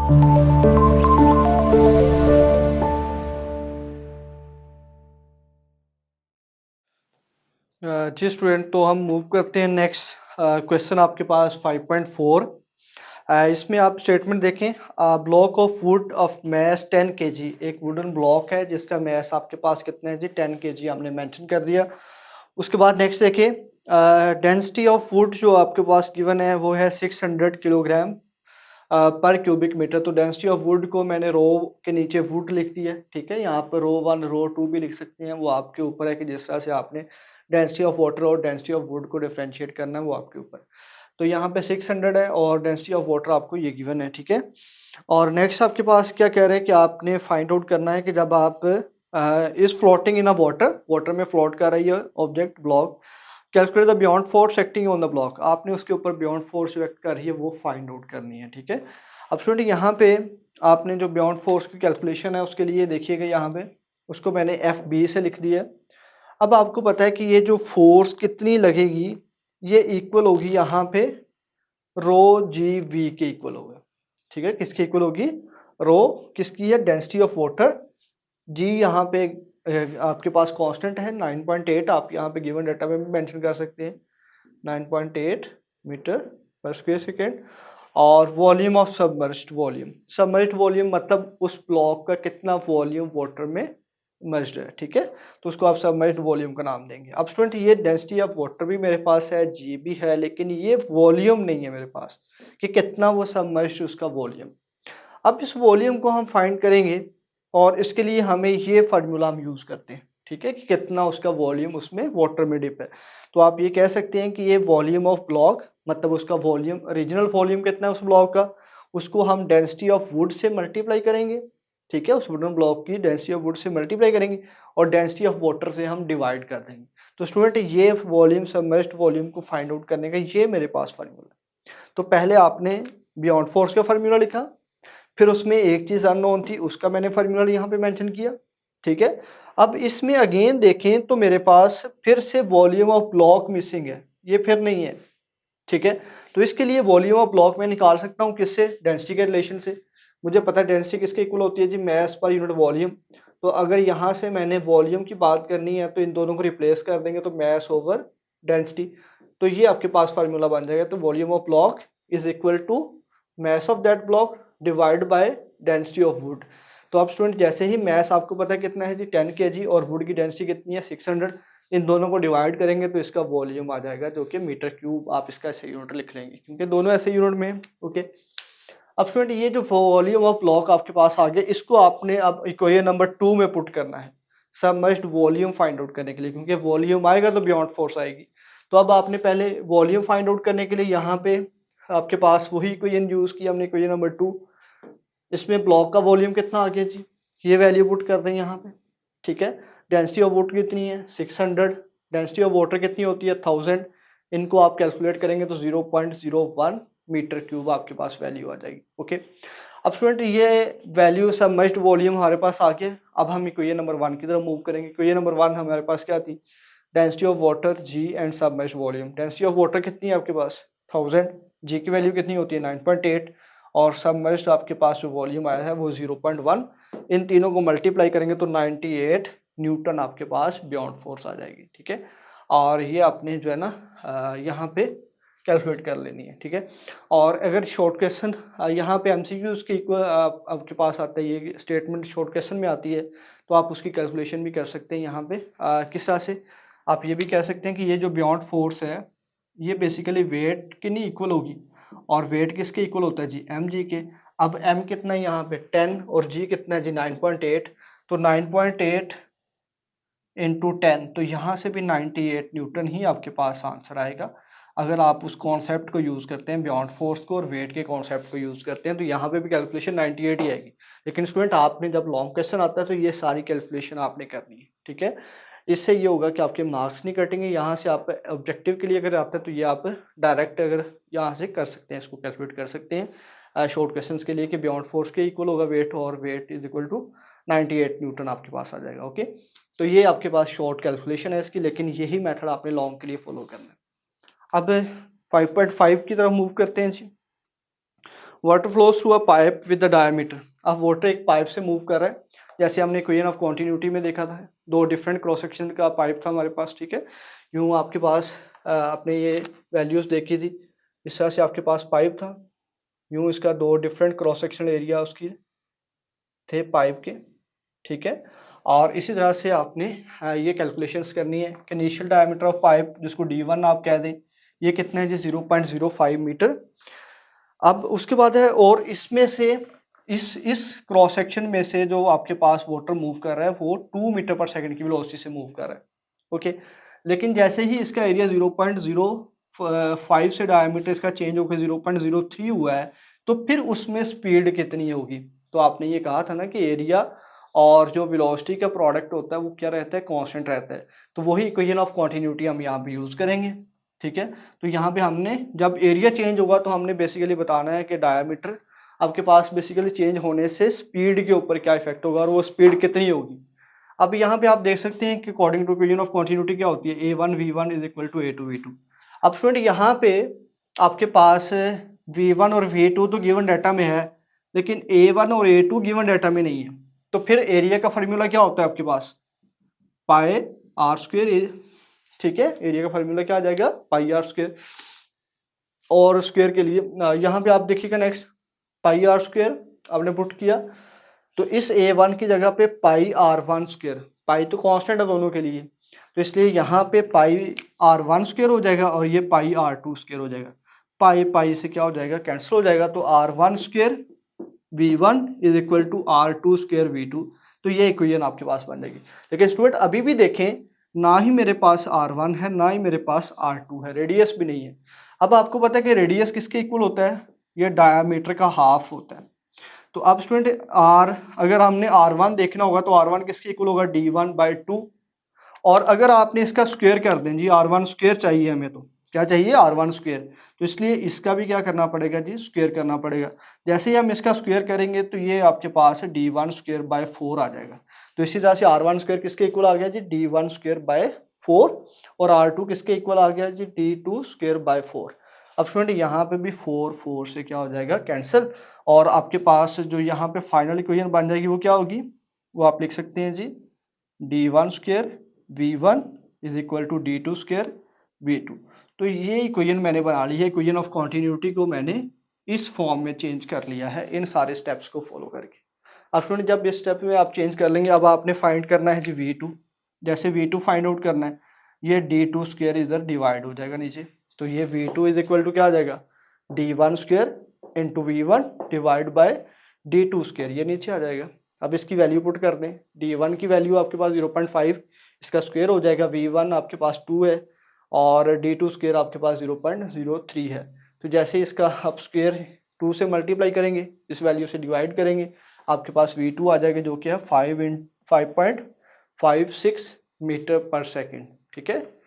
जी student, तो हम move करते हैं नेक्स्ट क्वेश्चन आपके पास 5.4। इसमें आप स्टेटमेंट देखें। Block of would of mass 10 kg। एक वुडन ब्लॉक है जिसका मैस आपके पास कितना है जी, 10 kg हमने मेंशन कर दिया। उसके बाद नेक्स्ट देखिए, डेंसिटी ऑफ वुड जो आपके पास गिवन है वो है 600 किलोग्राम पर क्यूबिक मीटर। तो डेंसिटी ऑफ वुड को मैंने रो के नीचे वुड लिख दिया, ठीक है। यहाँ पर रो 1 रो 2 भी लिख सकते हैं, वो आपके ऊपर है कि जिस तरह से आपने डेंसिटी ऑफ वाटर और डेंसिटी ऑफ वुड को डिफरेंशिएट करना है, वो आपके ऊपर। तो यहाँ पे 600 है और डेंसिटी ऑफ वाटर आपको ये गिवन है, ठीक है। और नेक्स्ट आपके पास क्या कह रहे हैं कि आपने फाइंड आउट करना है कि जब आप इस floating in a water, water में फ्लोट कर रही है object block, calculate the beyond force acting on the block. आपने उसके ऊपर बियॉन्ड फोर्स जो एक्ट कर रही है वो फाइंड आउट करनी है, ठीक है। अब स्टूडेंट यहाँ पे आपने जो बियॉन्ड फोर्स की कैलकुलेशन है उसके लिए देखिएगा, यहाँ पे उसको मैंने एफ बी से लिख दिया। अब आपको पता है कि ये जो फोर्स कितनी लगेगी, ये इक्वल होगी यहाँ पे रो जी वी के इक्वल होगा, ठीक है। किसके इक्वल होगी? रो किसकी है? Density of water. जी यहाँ पे आपके पास कांस्टेंट है 9.8, आप यहाँ पे गिवन डाटा में भी मेंशन कर सकते हैं 9.8 मीटर पर स्क्वायर सेकेंड। और volume of submerged volume, submerged volume मतलब उस ब्लॉक का कितना वॉल्यूम वाटर में मर्ज्ड है, ठीक है। तो उसको आप सबमर्ज्ड वॉल्यूम का नाम देंगे। अब स्टूडेंट ये डेंसिटी ऑफ वाटर भी मेरे पास है, जी भी है, लेकिन ये वॉल्यूम नहीं है मेरे पास कि कितना वो सबमर्ज्ड उसका वॉल्यूम। अब इस वॉल्यूम को हम फाइंड करेंगे और इसके लिए हमें ये फार्मूला हम यूज़ करते हैं, ठीक है, कि कितना उसका वॉल्यूम उसमें वाटर में डिप है। तो आप ये कह सकते हैं कि ये वॉल्यूम ऑफ ब्लॉक मतलब उसका वॉल्यूम, ओरिजिनल वॉल्यूम कितना है उस ब्लॉक का, उसको हम density of would say multiply करेंगे, ठीक है। उस वुडन ब्लॉक की density of would say multiply करेंगे और डेंसिटी ऑफ वाटर से हम डिवाइड कर देंगे। तो स्टूडेंट ये वॉल्यूम, सबमर्ज्ड वॉल्यूम को फाइंड आउट करने का ये मेरे पास फार्मूला है। तो पहले आपने बियॉन्ड फोर्स का फार्मूला लिखा, फिर उसमें एक चीज़ अननोन थी, उसका मैंने फार्मूला यहाँ पे मेंशन किया, ठीक है। अब इसमें अगेन देखें तो मेरे पास फिर से वॉल्यूम ऑफ ब्लॉक मिसिंग है, ये फिर नहीं है, ठीक है। तो इसके लिए वॉल्यूम ऑफ ब्लॉक मैं निकाल सकता हूँ किससे? डेंसिटी के रिलेशन से। मुझे पता है डेंसिटी किसके इक्वल होती है जी, मैस पर यूनिट वॉल्यूम। तो अगर यहाँ से मैंने वॉल्यूम की बात करनी है तो इन दोनों को रिप्लेस कर देंगे, तो मैस ओवर डेंसिटी। तो ये आपके पास फार्मूला बन जाएगा। तो volume of block is equal to mass of that block divide by density of wood. तो अब स्टूडेंट जैसे ही मैस आपको पता है कितना है जी 10 kg और वुड की डेंसिटी कितनी है 600, इन दोनों को डिवाइड करेंगे तो इसका वॉल्यूम आ जाएगा जो कि मीटर क्यूब। आप इसका ऐसे यूनिट लिख लेंगे क्योंकि दोनों ऐसे यूनिट में है, ओके। अब स्टूडेंट ये जो वॉल्यूम ऑफ ब्लॉक आपके पास आ गया, इसको आपने अब इक्वेशन नंबर 2 में पुट करना है सबमर्ज्ड वॉल्यूम फाइंड आउट करने के लिए, क्योंकि वॉल्यूम आएगा तो बियॉन्ड फोर्स आएगी। तो अब आपने पहले वॉल्यूम फाइंड आउट करने के लिए यहाँ पे आपके पास वही इक्वेशन यूज़ की हमने, इक्वेशन नंबर 2। इसमें ब्लॉक का वॉल्यूम कितना आ गया जी, ये वैल्यू पुट कर दें यहाँ पे, ठीक है। डेंसिटी ऑफ वाटर कितनी है 600, डेंसिटी ऑफ वाटर कितनी होती है 1000। इनको आप कैलकुलेट करेंगे तो 0.01 मीटर क्यूब आपके पास वैल्यू आ जाएगी, ओके। अब स्टूडेंट ये वैल्यू सबमर्ज्ड वॉल्यूम हमारे पास आ गया। अब हम इक्वेशन नंबर 1 की तरफ मूव करेंगे। इक्वेशन नंबर 1 हमारे पास क्या थी? Density of water g and submerged volume. Density of water कितनी है आपके पास 1000, जी की वैल्यू कितनी होती है 9.8 और सबमर्ज्ड आपके पास जो वॉल्यूम आया है वो 0.1। इन तीनों को मल्टीप्लाई करेंगे तो 98 न्यूटन आपके पास बियॉन्ड फोर्स आ जाएगी, ठीक है। और ये आपने जो है ना यहाँ पे कैलकुलेट कर लेनी है, ठीक है। और अगर शॉर्ट क्वेश्चन यहाँ पे एमसीक्यूज के इक्वल आपके पास आता है, ये स्टेटमेंट शॉर्ट क्वेश्चन में आती है, तो आप उसकी कैलकुलेशन भी कर सकते हैं यहाँ पे किस तरह से। आप ये भी कह सकते हैं कि ये जो बियॉन्ड फोर्स है ये बेसिकली वेट के नहीं इक्वल होगी, और वेट किसके इक्वल होता है जी एम जी के। अब एम कितना है यहाँ पे 10 और जी कितना है जी 9.8। तो 9.8 इंटू 10, तो यहाँ से भी 98 न्यूटन ही आपके पास आंसर आएगा। अगर आप उस कॉन्सेप्ट को यूज़ करते हैं बियॉन्ड फोर्स को और वेट के कॉन्सेप्ट को यूज़ करते हैं तो यहाँ पे भी कैलकुलेशन 98 ही आएगी। लेकिन स्टूडेंट आपने जब लॉन्ग क्वेश्चन आता है तो ये सारी कैलकुलेशन आपने करनी है, ठीक है। इससे ये होगा कि आपके मार्क्स नहीं कटेंगे। यहाँ से आप ऑब्जेक्टिव के लिए अगर आता है तो ये आप डायरेक्ट अगर यहाँ से कर सकते हैं, इसको कैलकुलेट कर सकते हैं शॉर्ट क्वेश्चन के लिए कि बियॉन्ड फोर्स के इक्वल होगा वेट और weight is equal to 98 newton आपके पास आ जाएगा, ओके। तो ये आपके पास शॉर्ट कैलकुलेशन है इसकी, लेकिन यही मेथड आपने लॉन्ग के लिए फॉलो करना है। अब 5.5 की तरफ मूव करते हैं जी। Water flows through a pipe with the diameter. अब वाटर एक पाइप से मूव कर रहा है, जैसे हमने इक्वेशन ऑफ कॉन्टिन्यूटी में देखा था, दो डिफरेंट क्रॉस सेक्शन का पाइप था हमारे पास, ठीक है। यूँ आपके पास आपने ये वैल्यूज़ देखी थी, इस तरह से आपके पास पाइप था, यूँ इसका दो डिफरेंट क्रॉस सेक्शनल एरिया उसकी थे पाइप के, ठीक है। और इसी तरह से आपने ये कैलकुलेशंस करनी है कि इनिशियल डायमीटर ऑफ पाइप, जिसको D1 आप कह दें, ये कितना है जी 0.05 मीटर। अब उसके बाद है, और इसमें से इस क्रॉस सेक्शन में से जो आपके पास वाटर मूव कर रहा है वो 2 मीटर पर सेकंड की वेलोसिटी से मूव कर रहा है, ओके। लेकिन जैसे ही इसका एरिया 0.05 से डायमीटर इसका चेंज होकर 0.03 हुआ है, तो फिर उसमें स्पीड कितनी होगी। तो आपने ये कहा था ना कि एरिया और जो वेलोसिटी का प्रोडक्ट होता है वो क्या रहता है, कांस्टेंट रहता है। तो वही इक्वेशन ऑफ कॉन्टिन्यूटी हम यहाँ पे यूज़ करेंगे, ठीक है। तो यहाँ पे हमने जब एरिया चेंज होगा तो हमने बेसिकली बताना है कि डायमीटर आपके पास बेसिकली चेंज होने से स्पीड के ऊपर क्या इफेक्ट होगा और वो स्पीड कितनी होगी। अब यहाँ पे आप देख सकते हैं कि according to equation of continuity क्या होती है, A1 V1 is equal to A2 V2। अब स्टूडेंट यहाँ पे आपके पास V1 और V2 तो गिवन डाटा में है, लेकिन A1 और A2 गिवन डाटा में नहीं है। तो फिर एरिया का फार्मूला क्या होता है आपके पास, पाई आर स्क्वायर, ठीक है। एरिया का फार्मूला क्या आ जाएगा, पाई आर स्क्वायर। और स्क्वायर के लिए यहाँ पे आप देखिएगा नेक्स्ट, पाई आर स्क्वायर आपने पुट किया, तो इस A1 की जगह पे पाई R1 स्क्वायर, पाई तो कांस्टेंट है दोनों के लिए, तो इसलिए यहाँ पे पाई R1 स्क्वायर हो जाएगा और ये पाई R2 स्क्वायर हो जाएगा। पाई पाई से क्या हो जाएगा, कैंसिल हो जाएगा, तो R1 square V1 is equal to R2 square V2। तो ये इक्वेशन आपके पास बन जाएगी। लेकिन स्टूडेंट अभी भी देखें, ना ही मेरे पास R1 है ना ही मेरे पास R2 है, रेडियस भी नहीं है। अब आपको पता है कि रेडियस किसके इक्वल होता है, ये डायामीटर का हाफ होता है। तो अब स्टूडेंट अगर हमने R1 देखना होगा तो R1 किसके इक्वल होगा, D1/2। और अगर आपने इसका स्क्वायर कर दें जी, R1 स्क्वायर चाहिए हमें, तो क्या चाहिए, R1 स्क्वायर, तो इसलिए इसका भी क्या करना पड़ेगा जी, स्क्वायर करना पड़ेगा। जैसे ही हम इसका स्क्वायर करेंगे तो ये आपके पास D1 स्क्वायर बाय 4 आ जाएगा। तो इसी तरह से R1 स्क्वायर किसके इक्वल आ गया जी, D1 स्क्वायर बाय 4, और R2 किसके इक्वल आ गया जी, D2 स्क्वायर बाय 4। अब स्टूडेंट यहाँ पे भी 4 से क्या हो जाएगा, कैंसिल, और आपके पास जो यहाँ पे फाइनल इक्वेशन बन जाएगी वो क्या होगी, वो आप लिख सकते हैं जी, D1 square V1 is equal to D2 square V2। तो ये इक्वेशन मैंने बना ली है, इक्वेशन ऑफ कॉन्टिन्यूटी को मैंने इस फॉर्म में चेंज कर लिया है इन सारे स्टेप्स को फॉलो करके। अब स्टूडेंट जब इस स्टेप में आप चेंज कर लेंगे, अब आपने फाइंड करना है जी V2। जैसे V2 फाइंड आउट करना है, ये D2 स्क्वायर इधर डिवाइड हो जाएगा नीचे, तो ये V2 इज इक्वल टू क्या आ जाएगा, D1 square into V1 divide by D2 square, ये नीचे आ जाएगा। अब इसकी वैल्यू पुट कर दें, D1 की वैल्यू आपके पास 0.5, इसका स्क्वायर हो जाएगा, V1 आपके पास 2 है और D2 स्क्वायर आपके पास 0.03 है। तो जैसे इसका आप स्क्वायर 2 से मल्टीप्लाई करेंगे, इस वैल्यू से डिवाइड करेंगे, आपके पास V2 आ जाएगा जो कि है 5.56 मीटर पर सेकेंड, ठीक है।